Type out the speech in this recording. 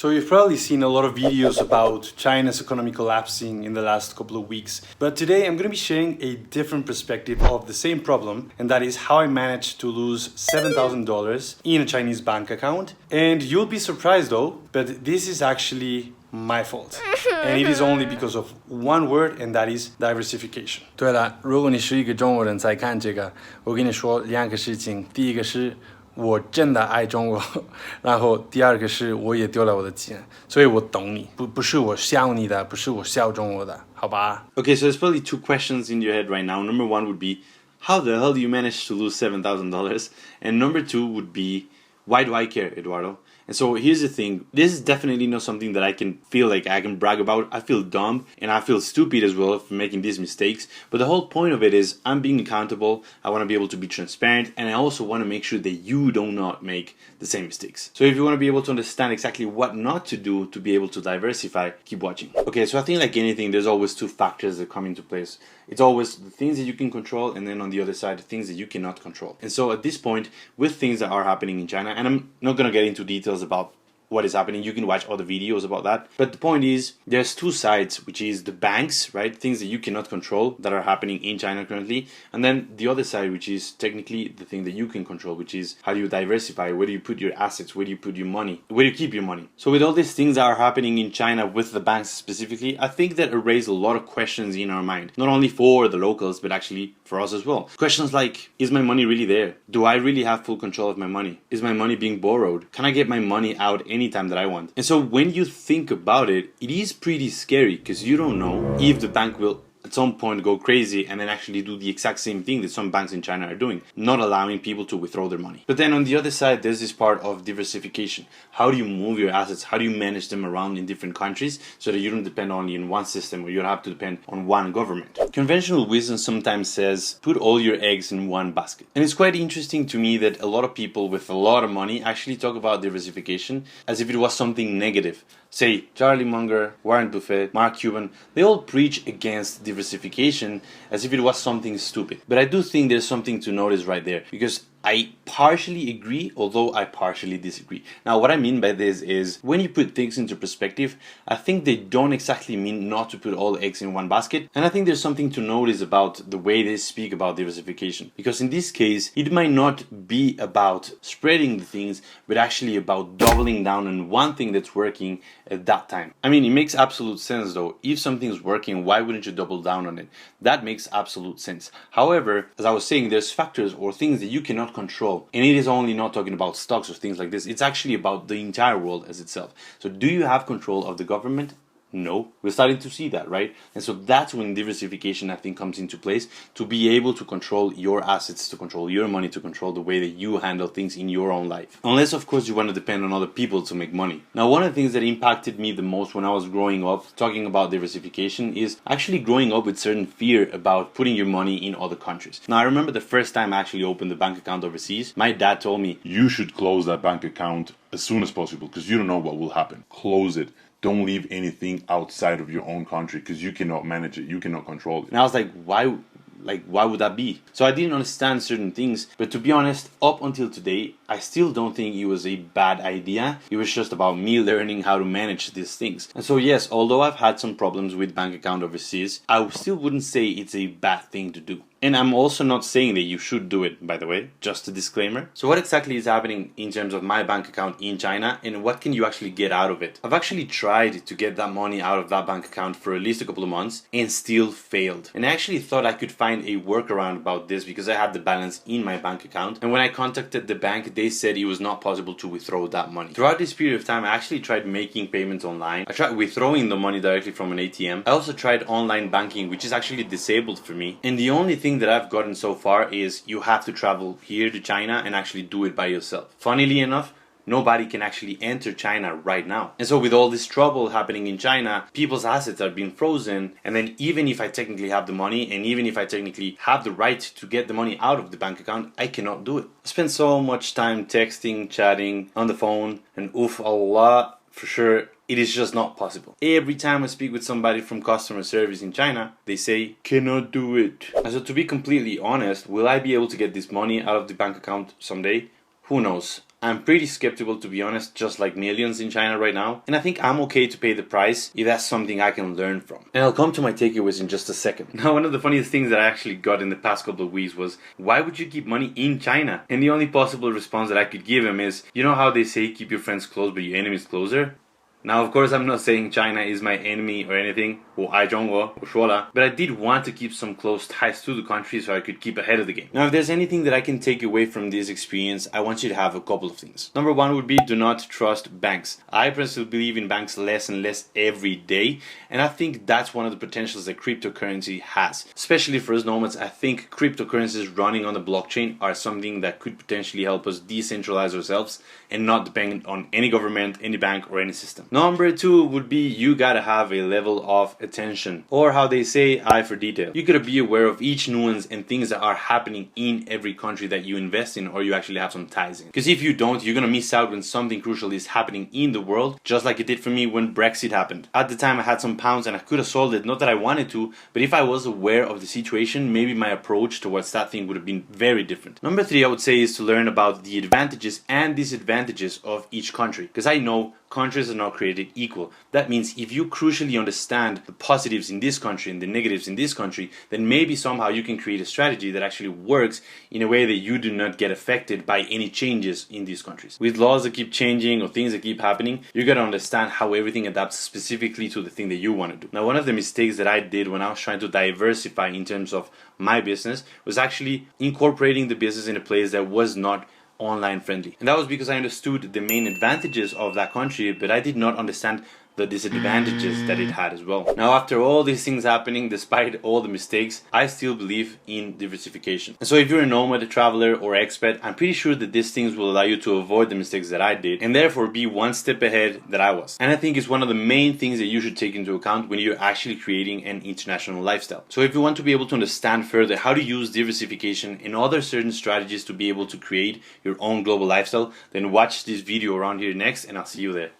So you've probably seen a lot of videos about China's economy collapsing in the last couple of weeks. But today I'm going to be sharing a different perspective of the same problem, and that is how I managed to lose $7,000 in a Chinese bank account. And you'll be surprised though, but this is actually my fault. And it is only because of one word, and that is diversification. 对了，如果你是一个中国人在看这个，我跟你说两个事情。第一个是我真的爱中国，然后第二个是我也丢了我的钱，所以我懂你，不是我笑你的，不是我笑中国的，好吧？ Okay, so there's probably two questions in your head right now. Number one would be, how the hell do you manage to lose $7,000? And number two would be, why do I care, Eduardo? And so here's the thing, this is definitely not something that I can feel like I can brag about. I feel dumb and I feel stupid as well for making these mistakes. But the whole point of it is I'm being accountable, I want to be able to be transparent, and I also want to make sure that you do not make the same mistakes. So if you want to be able to understand exactly what not to do to be able to diversify, keep watching. Okay, so I think like anything, there's always two factors that come into place. It's always the things that you can control, and then on the other side, the things that you cannot control. And so at this point, with things that are happening in China, and I'm not going to get into details about what is happening, you can watch other videos about that. But the point is, there's two sides, which is the banks, right? Things that you cannot control that are happening in China currently. And then the other side, which is technically the thing that you can control, which is how do you diversify? Where do you put your assets? Where do you put your money? Where do you keep your money? So with all these things that are happening in China with the banks specifically, I think that it raised a lot of questions in our mind. Not only for the locals, but actually for us as well. Questions like, is my money really there? Do I really have full control of my money? Is my money being borrowed? Can I get my money out anytime that I want? And so when you think about it, it is pretty scary because you don't know if the bank will at some point go crazy and then actually do the exact same thing that some banks in China are doing, not allowing people to withdraw their money. But then on the other side, there's this part of diversification. How do you move your assets? How do you manage them around in different countries so that you don't depend only on one system or you don't have to depend on one government? Conventional wisdom sometimes says, put all your eggs in one basket. And it's quite interesting to me that a lot of people with a lot of money actually talk about diversification as if it was something negative. Say, Charlie Munger, Warren Buffett, Mark Cuban, they all preach against diversification as if it was something stupid. But I do think there's something to notice right there, because I partially agree, although I partially disagree. Now, what I mean by this is when you put things into perspective, I think they don't exactly mean not to put all eggs in one basket. And I think there's something to notice about the way they speak about diversification. Because in this case, it might not be about spreading the things, but actually about doubling down on one thing that's working at that time. I mean, it makes absolute sense though. If something's working, why wouldn't you double down on it? That makes absolute sense. However, as I was saying, there's factors or things that you cannot control. And it is only not talking about stocks or things like this. It's actually about the entire world as itself. So do you have control of the government? No. We're starting to see that, right? And so that's when diversification, I think, comes into place, to be able to control your assets, to control your money, to control the way that you handle things in your own life. Unless, of course, you want to depend on other people to make money. Now, one of the things that impacted me the most when I was growing up, talking about diversification, is actually growing up with certain fear about putting your money in other countries. Now, I remember the first time I actually opened a bank account overseas, my dad told me, you should close that bank account as soon as possible because you don't know what will happen. Close it. Don't leave anything outside of your own country because you cannot manage it. You cannot control it. And I was like, why would that be? So I didn't understand certain things, but to be honest, up until today, I still don't think it was a bad idea. It was just about me learning how to manage these things. And so yes, although I've had some problems with bank account overseas, I still wouldn't say it's a bad thing to do. And I'm also not saying that you should do it, by the way, just a disclaimer. So what exactly is happening in terms of my bank account in China, and what can you actually get out of it? I've actually tried to get that money out of that bank account for at least a couple of months and still failed. And I actually thought I could find a workaround about this because I had the balance in my bank account. And when I contacted the bank, they said it was not possible to withdraw that money. Throughout this period of time, I actually tried making payments online. I tried withdrawing the money directly from an ATM. I also tried online banking, which is actually disabled for me. And the only thing that I've gotten so far is you have to travel here to China and actually do it by yourself. Funnily enough, nobody can actually enter China right now. And so with all this trouble happening in China, people's assets are being frozen. And then even if I technically have the money, and even if I technically have the right to get the money out of the bank account, I cannot do it. I spend so much time texting, chatting, on the phone, and oof, Allah, for sure, it is just not possible. Every time I speak with somebody from customer service in China, they say, cannot do it. And so to be completely honest, will I be able to get this money out of the bank account someday? Who knows? I'm pretty skeptical, to be honest, just like millions in China right now. And I think I'm okay to pay the price if that's something I can learn from. And I'll come to my takeaways in just a second. Now, one of the funniest things that I actually got in the past couple of weeks was, why would you keep money in China? And the only possible response that I could give him is, you know how they say keep your friends close but your enemies closer? Now, of course, I'm not saying China is my enemy or anything, but I did want to keep some close ties to the country so I could keep ahead of the game. Now, if there's anything that I can take away from this experience, I want you to have a couple of things. Number one would be, do not trust banks. I personally believe in banks less and less every day, and I think that's one of the potentials that cryptocurrency has. Especially for us nomads, I think cryptocurrencies running on the blockchain are something that could potentially help us decentralize ourselves and not depend on any government, any bank, or any system. Number two would be, you gotta have a level of attention, or how they say, eye for detail. You gotta be aware of each nuance and things that are happening in every country that you invest in or you actually have some ties in. Because if you don't, you're gonna miss out when something crucial is happening in the world, just like it did for me when Brexit happened. At the time I had some pounds and I could have sold it, not that I wanted to, but if I was aware of the situation, maybe my approach towards that thing would have been very different. Number three, I would say, is to learn about the advantages and disadvantages of each country. Because I know countries are not created equal. That means if you crucially understand the positives in this country and the negatives in this country, then maybe somehow you can create a strategy that actually works in a way that you do not get affected by any changes in these countries. With laws that keep changing or things that keep happening, you gotta understand how everything adapts specifically to the thing that you want to do. Now, one of the mistakes that I did when I was trying to diversify in terms of my business was actually incorporating the business in a place that was not online friendly. And that was because I understood the main advantages of that country, but I did not understand the disadvantages that it had as well. Now, after all these things happening, despite all the mistakes, I still believe in diversification. And so if you're a nomad, a traveler, or expat, I'm pretty sure that these things will allow you to avoid the mistakes that I did and therefore be one step ahead that I was. And I think it's one of the main things that you should take into account when you're actually creating an international lifestyle. So if you want to be able to understand further how to use diversification and other certain strategies to be able to create your own global lifestyle, then watch this video around here next and I'll see you there.